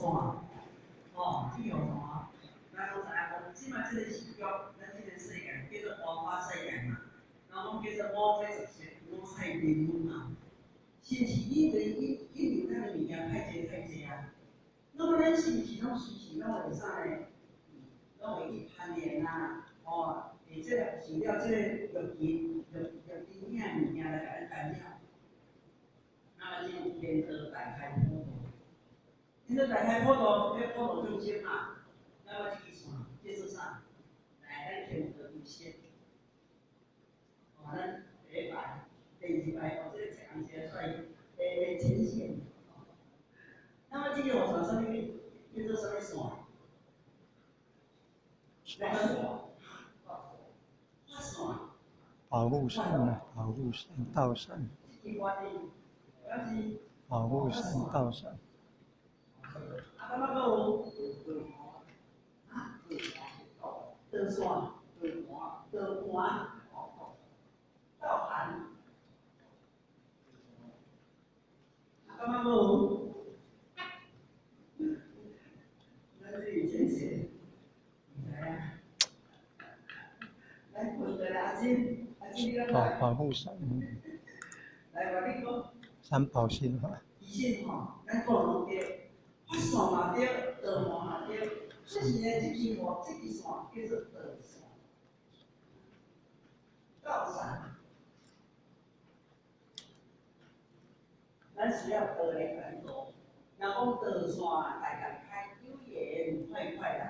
线，哦，这个线啊，咱拢知影讲，即摆即个时局，咱即个世界叫做活化世界嘛，然后叫做五彩五彩缤纷嘛，是毋是？因为咱的物件太济啊，那么咱是毋是拢随时拢会啥呢？拢会去攀岩啊，哦，而且受了即个药品遐物件来甲咱干扰。那么这种原则展开坡度，原则展开坡度，要坡度中心嘛，那么这个线叫做啥？来，咱天的路线，咱第一排、第二排，这个长线出来，前线。那么这个我说什么？叫做什么线？来个画线。保护线啊，保护线道线。保护线道线。啊，那个有德线、德环、道盘，啊，那个有，咱这里见识，来啊，来回答阿金，你讲来。保护线。来，我你讲。三保线法。以前吼，咱讲拢对，发线嘛对，道环嘛对，所以呢，这支线叫做道线。道线，咱需要道来传导。若讲道线，大家开悠远快快啦。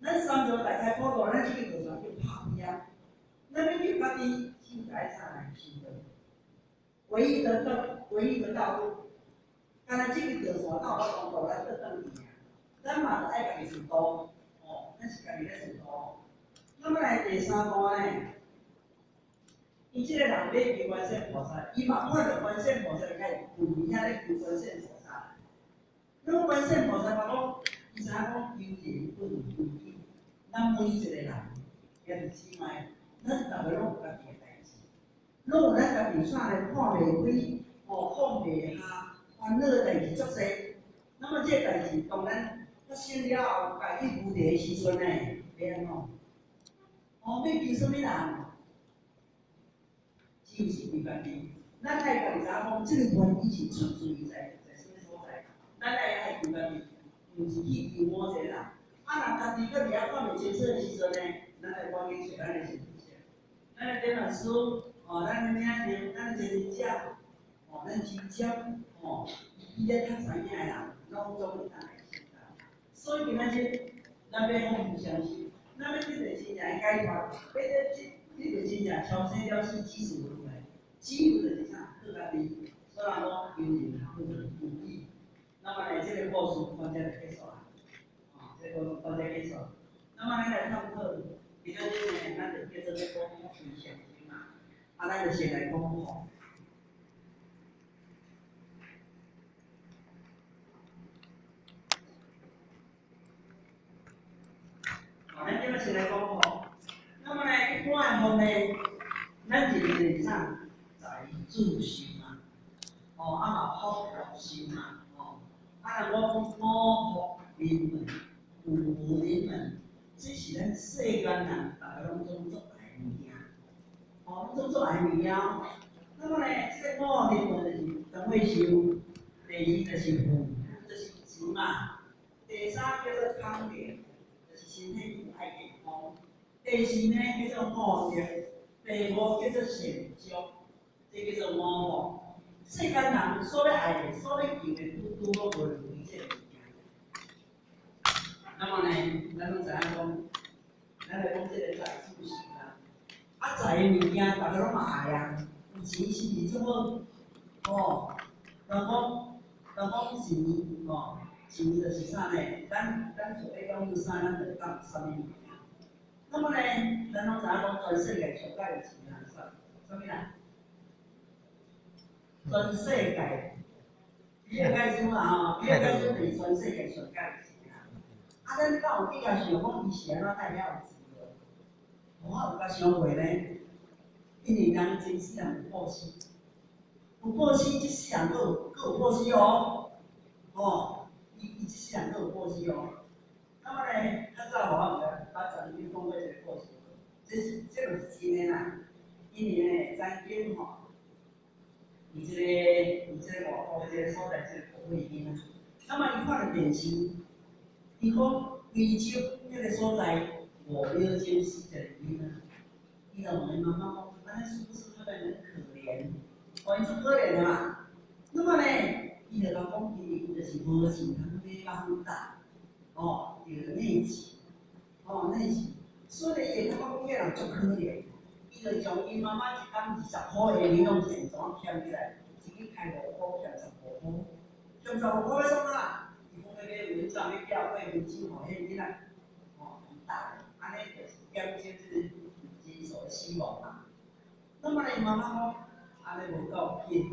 咱三条大开坡道，咱这个道线叫跑呀。咱要去家己先来啥来行的？唯一的道路，刚才这个道线到我讲道，咱做等去啊。咱嘛爱家己顺道，哦，咱是家己咧顺道。那么来第三段呢？伊即个人要求观世菩萨，伊嘛看到观世菩萨甲伊跪遐咧求观世菩萨。那观世菩萨嘛讲，伊知影讲求人不如求己。咱每一个人，也是起码，咱逐个拢有家己个代志，拢有咱家己啥咧看袂开，放袂下，烦恼个代志足侪。那么这代志当然发生了后，家己负责的时阵呢，要安怎？要求什么人？就是为家己，咱爱家己知影讲，这个原理是出自于在什么所在？咱爱求家己，毋是去求某一个人。啊，若家己搁伫遐看袂清楚的时阵呢，咱来赶紧找咱的先生，咱的电脑师，咱的名人，咱的先生，咱亲戚，伊咧较知影的人，拢总会当来信任。所以今仔日，咱要互相相信，咱要这个真正的解脱，要这个真正超生了死，只是无来，只有就是啥，做家己，所以讲求人不如求己。那么呢，这个故事到这就结束啦。这个到这结束。那么咱来探讨，今仔日呢，咱就叫做要讲随现行嘛。啊，咱就先来讲吼。咱今仔先来讲吼。那么呢，一般的风呢，咱就是啥？在自信嘛。啊嘛福心嘛。啊，若讲五福临门，五福临门。这是咱世间人，大家拢总做爱物件，拢做爱物件。那么呢，这个五临门就是当会修，第二就是福，就是钱嘛。第三叫做康健，就是身体爱健康。第四呢叫做五德，第五叫做成就，这叫做五福。世间人所要爱的、所要求的，拄好无如意这个物件。那么呢，咱拢知影讲，咱来讲这个财富是啦。啊，财的物件，大家拢嘛爱啊。有钱是毋是做好？若讲钱，钱就是啥呢？咱所要拥有啥，咱就当啥物物件。那么呢，咱拢知影讲，全世界上界有钱人啥物人？全世界，比尔盖茨嘛比尔盖茨就是全世界上界有钱人。啊，咱敢有比较想讲伊是安怎代表有钱无？我有甲想过呢，因为人真世人有报死，有报死，这世人佫有报死哦，伊这世过失哦。那么呢，较早我把咱们讲过一个过失，这就是真的啦。因为呢，曾经吼，伊这个外国的这个所在，这个国会边啊，那么伊看到电视，伊讲非洲那个所在5秒钟死一个囡仔，伊就问妈妈讲，安尼是不是他们很可怜？哦，伊是可怜的嘛。那么呢，伊就讲，伊就是无钱通买房贷，哦，就内钱，哦内钱，所以伊会感觉讲，迄人足可怜。伊就将伊妈妈一工20块的零用钱，怎欠起来，一日开5块，欠15块，欠15块要创啥？伊讲要买文章，要缴费文书，吼，迄囡仔，哦，很大的，安尼就是减少这个经济的希望嘛。那么呢，妈妈讲，安尼无够骗，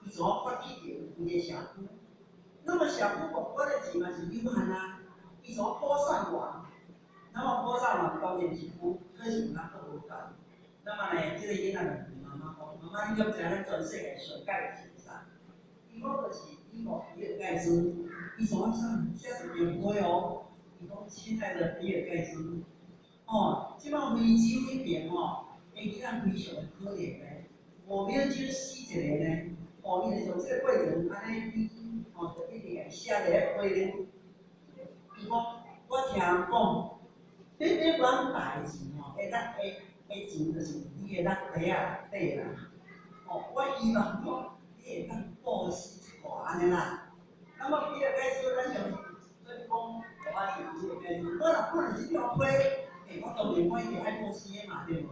伊怎么发起着伊个社区？那么社区公馆的钱嘛是有限啊，伊怎么铺上网？那么铺上网当然是有，可是有哪个无够？那么呢，这个囡仔就问妈妈讲：“妈妈，你敢知影咱全世界上盖是啥？”伊讲就是伊讲比尔盖茨，伊怎么上写一篇话哦？伊讲亲爱的比尔盖茨，哦，即摆非洲迄边哦，诶囡仔非常的可怜咧，5秒钟死一个呢，哦，伊就从这个过程安尼比，哦，就一直来写伫咧话咧。伊讲，我听人讲，短短大钱吼，会钱就是你个力底啊底啦。哦，我希望讲你会当布施一寡安尼啦。那么比尔盖茨，咱就所以讲，我是比尔盖茨，我若看到这条批，我当然我一定爱布施的嘛，对无？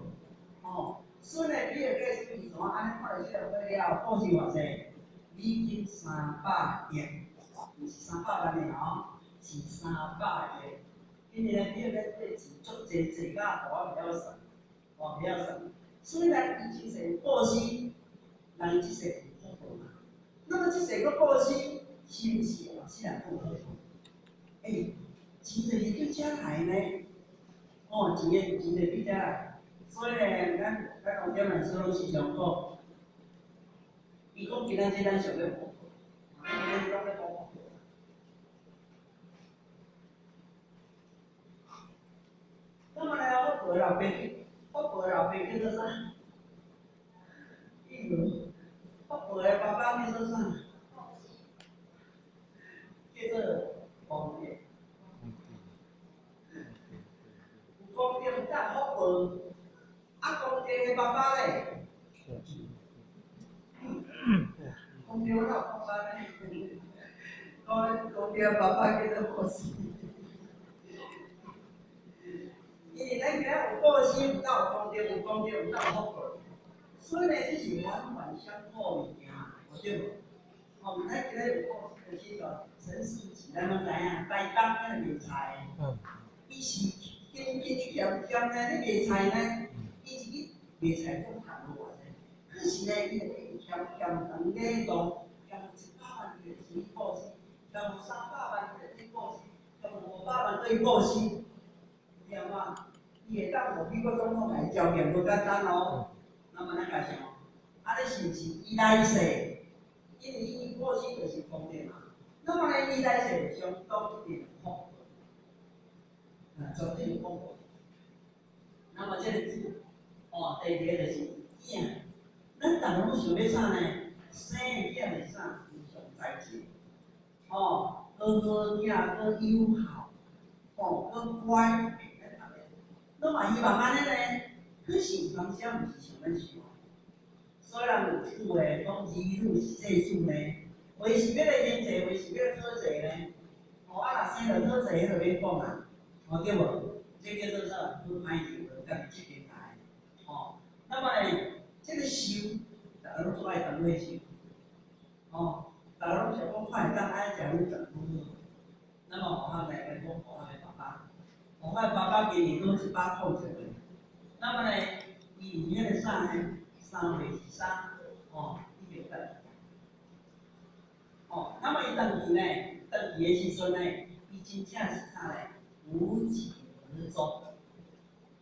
哦，所以呢，比尔盖茨伊怎安尼看到这条批了，布施偌济？美金300亿，毋是300万的哦，是300亿。因为呢，比尔盖茨的钱足济到我袂晓算，我袂晓算。虽然伊真侪布施，人即世有福报嘛。那么即世个布施，是毋是后世人有福报？钱就是对遮来呢，哦，钱就是对遮来。所以呢，咱黄点老师拢时常讲，伊讲今仔日咱上要福报，今仔日拢要讲福报。那么呢，福报老爸，福报老爸叫做啥？例如，福报的爸爸叫做啥？叫做皇帝。皇帝有甲福报，皇帝的爸爸咧？皇帝有爸爸咧？皇帝的爸爸叫做波斯。因为咱今仔有布施，有甲有功德，有功德有甲有福报，所以呢，这是环环相扣物件，对无？哦，咱今仔有布施，就是个陈世奇，咱拢知影，台东迄个卖菜，伊是紧欠呢，咧卖菜呢，伊是去卖菜种赚偌济，可是呢，伊就欠长礼度，欠100万的钱布施，欠300万的钱布施，欠500万对布施。对嘛？伊会当互美国总统来召见，无简单哦。那么咱家想，安尼是毋是伊来世？因为伊过去就是功德嘛。那么呢，伊来世相当一定福报，绝对有福报。那么这个字，哦，第二个就是囝。咱逐个拢想要啥呢？生囝是啥？上财气。哦，好囝，好友好，哦，好乖。那么希望安尼呢，可是当时毋是像咱想。虽然有句话讲儿女是世主呢，话是要来贤济，话是要来讨济呢。哦，啊，若生着讨济，迄就免讲啦，哦对无？这叫做啥？好歹就家己积极来。哦，那么呢，这个修，大家拢做爱当做修。哦，大家拢想讲快当爱食愈食愈好。那么我们来讲我们的爸爸。我们爸爸今年都100块钱，那么呢，伊里面的啥呢？3月13，哦，伊就等。哦，那么伊等去呢，等去的时阵呢，伊真正是啥呢？无疾而终。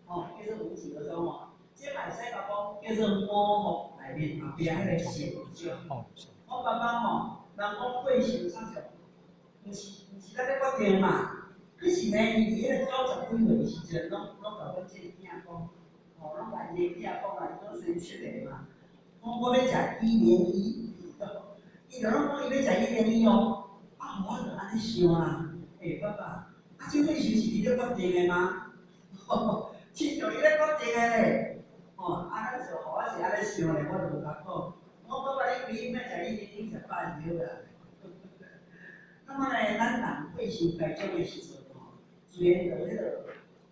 哦，叫做无疾而终哦。这摆使甲讲叫做模糊内面后壁迄个形象。我爸爸吼，人讲过寿啥上，毋是咱咧决定嘛。可是呢，伊伫迄个90几岁时阵，拢甲阮这囝讲，哦，拢甲伊个囝讲啊，伊拢生7个嘛，我要食101，伊就拢讲伊要食101哦，啊，我就安尼想啊，爸爸，啊，这岁数是你咧决定的吗？亲像你咧决定的咧，啊，咱就互我是安尼想咧，我就无甲讲，我爸爸你规日莫食101，食饱就好啦。那么呢，咱人会心改种的时阵自然就迄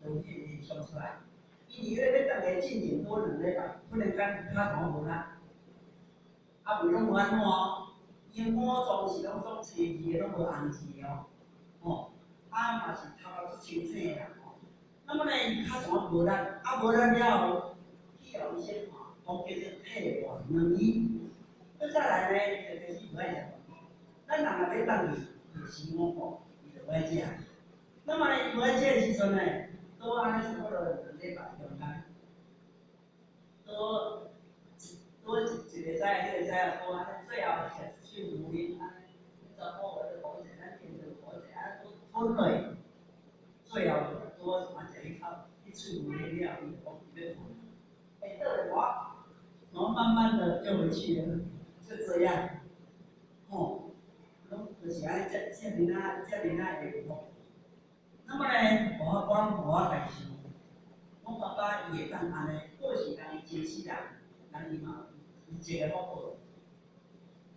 就现象出来。伊伫咧要等下进前多2礼拜，忽然间脚痛无力，啊，袂拢无安怎哦，伊个肝脏是拢种青字的，拢无红字哦，啊嘛是头壳足清醒啦那么呢，伊脚痛无力，啊无力了后，去互医生看，讲叫做退化两医，再来呢，就开始唔爱食。咱人若要等伊，就是我伊就爱食。那么呢，伊无爱食的时阵呢，拄安尼差不多2礼拜中间，拄一个礼拜，迄个礼拜拄安尼，最后食去牛奶，安尼，查某个就补者，咱天就补者，安尼吞落，最后拄啊一食一口，去喙牛奶了，伊就讲伊要吞，倒来然后慢慢的就回去了，就这样，就是安尼，这面会讲。那么呢，我家己想，我爸爸伊会当安尼，过时人伊真死人，人伊嘛，伊一个福报。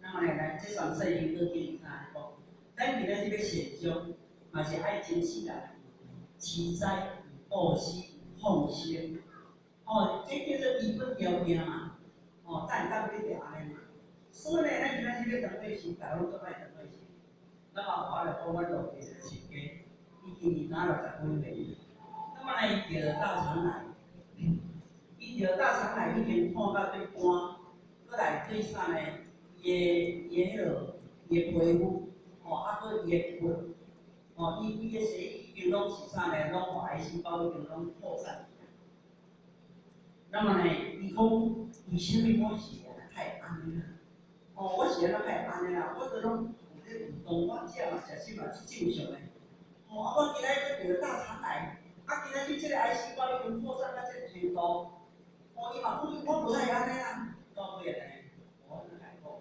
那么呢，咱这上世经搁记啥讲？咱今仔日要善终，嘛是爱真死人，持斋、布施、放生，这叫做基本条件嘛。但你着安尼嘛。所以呢，咱今仔日要长辈时，大拢做爱长辈时。那么我来讲，我落地一个亲家，伊今年60几岁。那么呢，伊得大肠癌，伊得大肠癌已经看到对肝，过来对啥呢？伊个皮肤，搁伊个骨，伊个血已经拢是啥呢？拢癌细胞已经拢扩散。那么呢，伊讲，为什么我是太安尼啦？我是安怎太安尼啦？我都拢。运动，我食嘛食物嘛是正常的。啊，我今仔日得大肠癌，啊，今仔日这个癌细胞已经扩散到这个程度，伊嘛讲我无爱安尼啊，到尾安尼，我就来讲，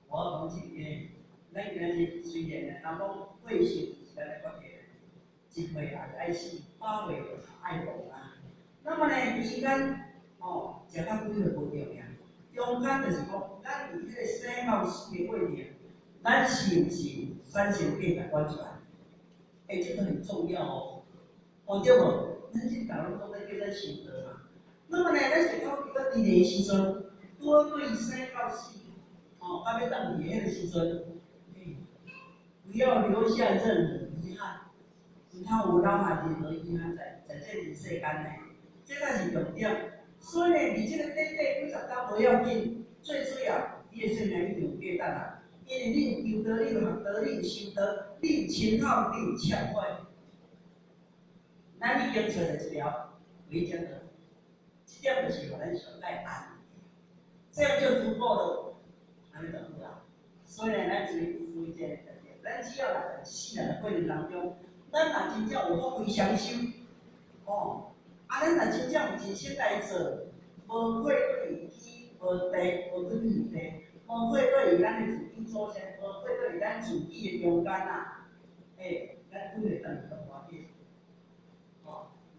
我讲一个，咱今仔日虽然呢，人讲血性是咱来决定的，一岁也爱死，8岁就爱动啊。那么呢，时间食到几岁无重要，中间就是讲，咱伫迄个生到死的过程。咱是毋是3型病来管出来？这个很重要对无？咱这大陆都在叫咱修德嘛。那么呢，咱是到一个年时阵，多对生到死，到要当年迄个时阵，不要留下任何遗憾。你看有老嘛任何遗憾在这人世间呢，这才是重点。所以呢，你这个短几十天不要紧，最主要你的生命一定有变淡啦。因为你有求得，你有学得，你有修得，你有亲好，你有忏悔，咱已经找到一条回家的，这点就是互咱上爱安，这样就足够了，安尼就好啦。所以呢，咱注意这个特点，咱只要来世人的过程当中，咱若真正有福慧双修，咱若真正有真心来做，无愧对天，无地，无对地。无愧对于咱的自己祖先，无愧对于咱自己的中间啊，咱每个人都活紧，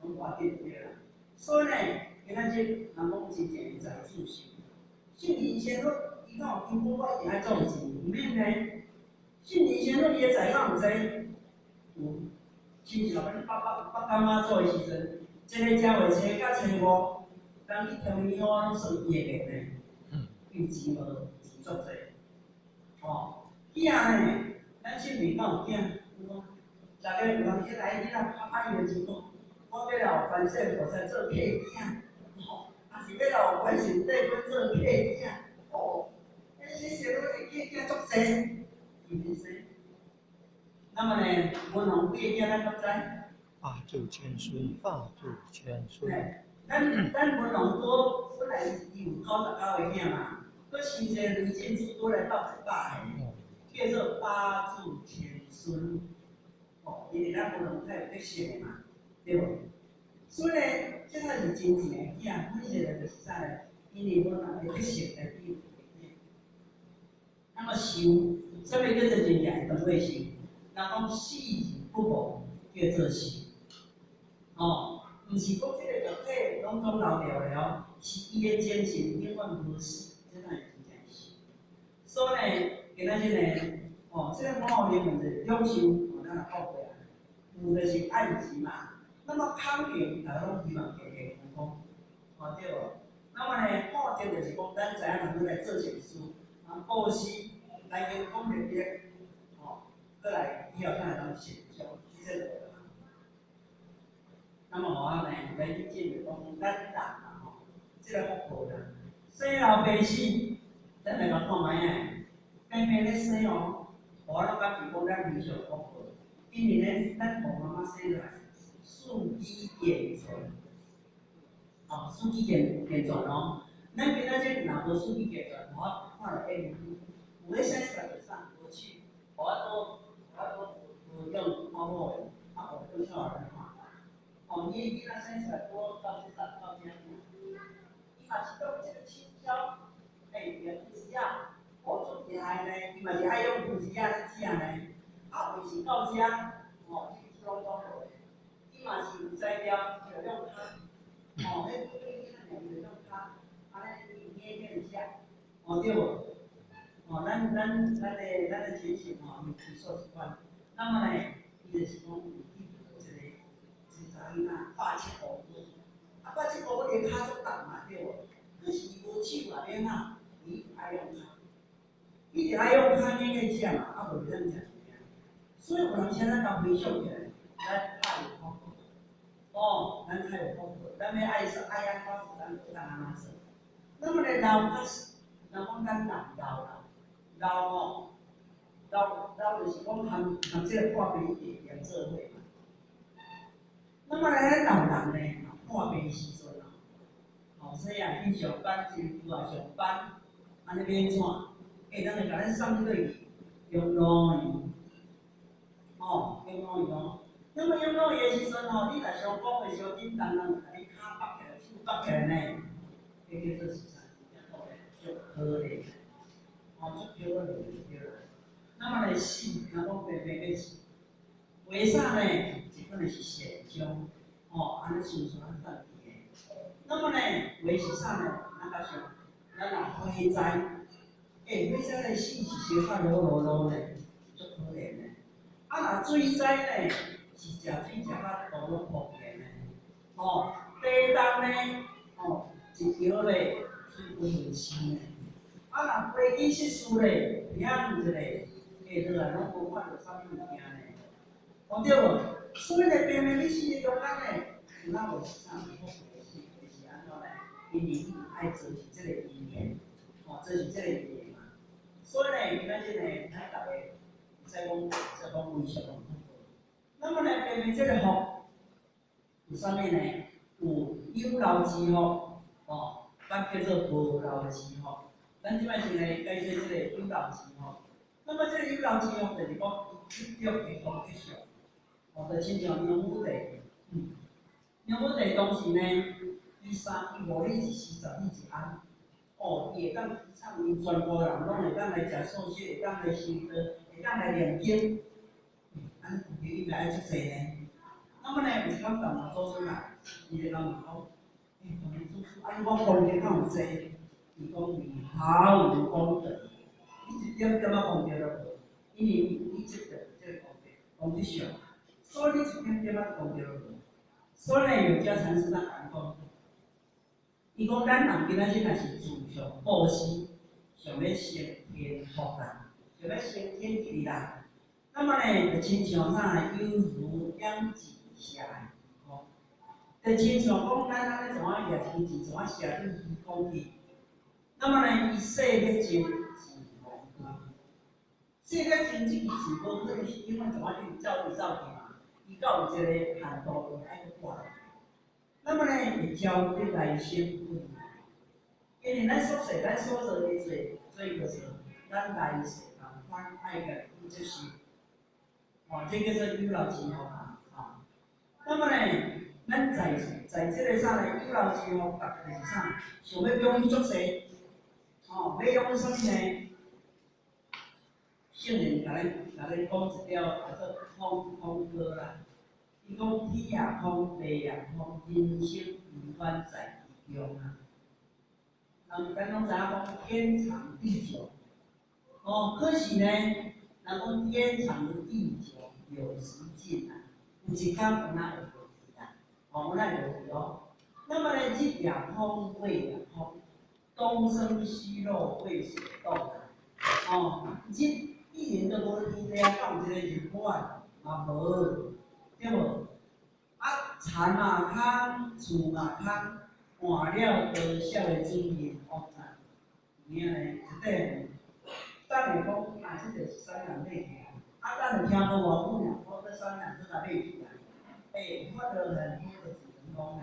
拢活紧对啦。所以呢，今仔日人讲真正在自信，信以前都伊讲有经过我一定爱做事，毋免呢。信以前都伊个财讲毋知，亲像阮爸干妈做的时阵，一个正月初到初5，人去中医院拢算伊个命呢，有钱无？足济，囝呢，咱身边敢有囝？有啊，逐个有人起来囡仔拍伊就讲，我要来关圣菩萨做客囝，还是要来关圣帝君做客囝，这些都是客囝足济，是毋是？那么呢，文龙几个囝咱敢知？法祖千孙，法祖千孙。咱文龙多本来伊有99个囝嘛。佮生一个雷震子过来到100个，叫做8祖千孙。哦，因为咱不能太有特色的嘛，对无？所以呢，这个是真正的囝，每一个人就是啥呢？因为我人的特色在比有。那么修，什么叫做真正的会修？人讲死而不亡，叫做修。哦，毋是讲这个肉体拢总留掉了，是伊的精神永远无死，这才是真正修。所以呢，今仔日呢，哦，这个我后面就是享受，哦，咱来报过来，有就是爱钱嘛。那么康源，大家拢希望健健康康，哦对无？那么呢，好处就是讲，咱知影能够来做善事，啊，布施，来健康面面，哦，过来以后咱来当成长，即个就。那么我呢，来去建议讲，咱人啊吼，即个福报啦，生老病死，咱来甲看卖诶，偏偏咧生哦，我拢甲提供咱平常福报，因为咧，咱父妈妈生来，顺机健全，哦，顺机健全哦，咱今仔日若无顺机健全，我看了有咧生出来就啥，无去，我无用好好诶，啊，我用少人看。哦，你囡仔生出来多到这到这样，伊嘛是用这个青椒，原副食啊，我做起来呢，伊嘛是爱用副食啊来食呢，啊，为是到这，哦，这拢好的，伊嘛是有材料，就用它，哦，迄对囡仔就用它，安尼捏捏一下，哦对无？哦，咱的情形哦，有所习惯，那么呢，伊就是讲有这个。查囡仔800-900，啊800-900个骹足重嘛，对无？可是伊无手啊，免啊，伊爱用骹，伊就爱用骹捏个食嘛，啊无咱食啥？所以有人现在甲回想起来，咱太有福报，哦，咱太有福报，咱要爱说爱安怎做，咱就当安怎做。那么呢，老较是，人讲咱人老哦，老就是讲含这个破病一连做伙嘛。那么咱老人呢，破病时阵啊，哦，所以啊，去上班真久啊，上班，安尼免怎？咱就甲咱送去养老院，哦，养老院哦。那么养老院的时阵哦，你若上班的时候，恁人人甲你骹绑起来，手绑起来呢，迄叫做是啥？足可怜，哦，足可怜就对了。那么来死，若讲白白要死，为啥呢？一个是善终。哦，安尼想想咱得去个。那么呢，为是啥呢？咱甲想，咱若火灾，火灾的死是烧较落落呢，足可怜的。啊，若水灾呢，是食水食较多可怜的。哦，地震呢，哦，一条咧，水规会死呢。啊，若飞机失事咧，响一个，下落来拢无看到啥物物件呢。哦对无？所以呢，偏偏你死的中间呢，那无是啥物福的事，就是安怎呢？因为你爱做是这个因缘，哦，做是这个因缘嘛。所以呢，今仔日呢，咱大家使讲为什么？那么呢，偏偏这个福有啥物呢？有有劳之福，哦，咱叫做无劳之福。咱即摆是来解说这个有劳之福。那么这个有劳之福就是讲，伊直接的方式上。哦，就亲像娘母地，娘母地当时呢，伊无你一时，十你一安，哦，伊会当提倡因全部人拢会当来食素食，会当来修道，会当来念经，安尼应该爱足济呢。那么呢，有时讲当做出来，伊就讲讲，当年做出，安尼我功德较有济，伊讲你毫无功德，你一点点仔功德都无，因为你积的这个功德上。所以你一点点仔讲着，所以呢，有家禅师在讲，伊讲咱人今仔日若是自上布施，想要升天福啦，想要升天吉啦，那么呢，就亲像啥，犹如养济下的鱼公，就亲像讲咱安尼怎啊掠天钱，怎啊下去鱼公去，那么呢，伊说要真是无对，说要真这个是无可能，是因为怎啊去走去走去嘛。伊到有一个限度，爱去挂。那么呢，会招你来生贵。因为咱所做，咱所做的做就是咱来世同款爱个，伊就是这叫做有劳之福啊，那么呢，咱在这个啥呢？有劳之福，大概是啥？想要养伊足济，要养什么呢？圣人甲咱讲一条叫做方歌啦。伊讲天也方，地也方，人生不愿在其中啊。咱拢知影讲天长地久，可是呢，人讲天长地久有时尽啊，有一天有哪会过去啊？有哪会过去哦？那么呢，日也风，月也风，东升西落未水动啊。日一年都无天亮，敢有一个日晚嘛无，对无？田嘛空，厝嘛空，换了多少个尊严恶难？有影呢？一点，等下讲这就是三人买去啊，等下听无偌久尔，我这三人都来买去啊。我就很多的只能讲嘞，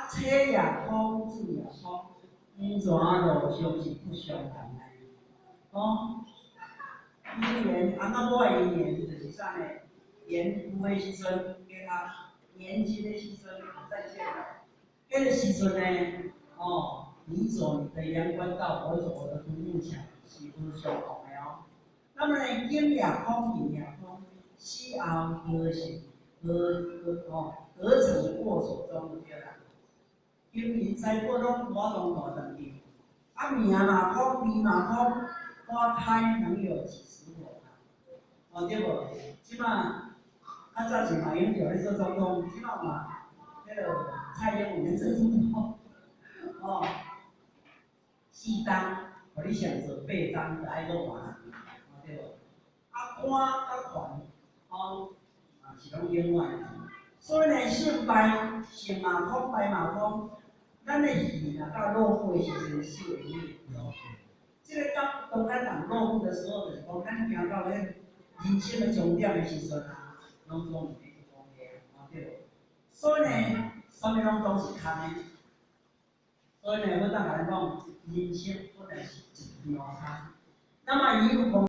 车也空，水也空，雨泉路上是不相同的，姻缘，啊，那我的姻缘就是啥呢？年富的时阵，给他年轻的时阵再见了。那个时阵呢，你走你的阳关道，我走我的独木桥，是不相同的哦。那么呢，景也空，人也空，死后何成？何成过手中就对啦。金银财宝拢我拢无当去，命嘛空，利嘛空，花开能有几时红？对无？即马早是马英九咧做总统，即马嘛，迄个蔡英文咧做总统，四当，互你上做八当，就爱搁换，对无？官甲权，是拢永远的。所以呢，胜败胜嘛空，败嘛空，咱的戏若到落幕的时阵，是会灭。这个当咱人落幕的时候，就是讲咱行到咧人生的终点的时阵啊，拢总是变空的，对无？所以呢，啥物拢总是空的。所以呢，我当甲咱讲，人生本来是一条空。那么伊有讲。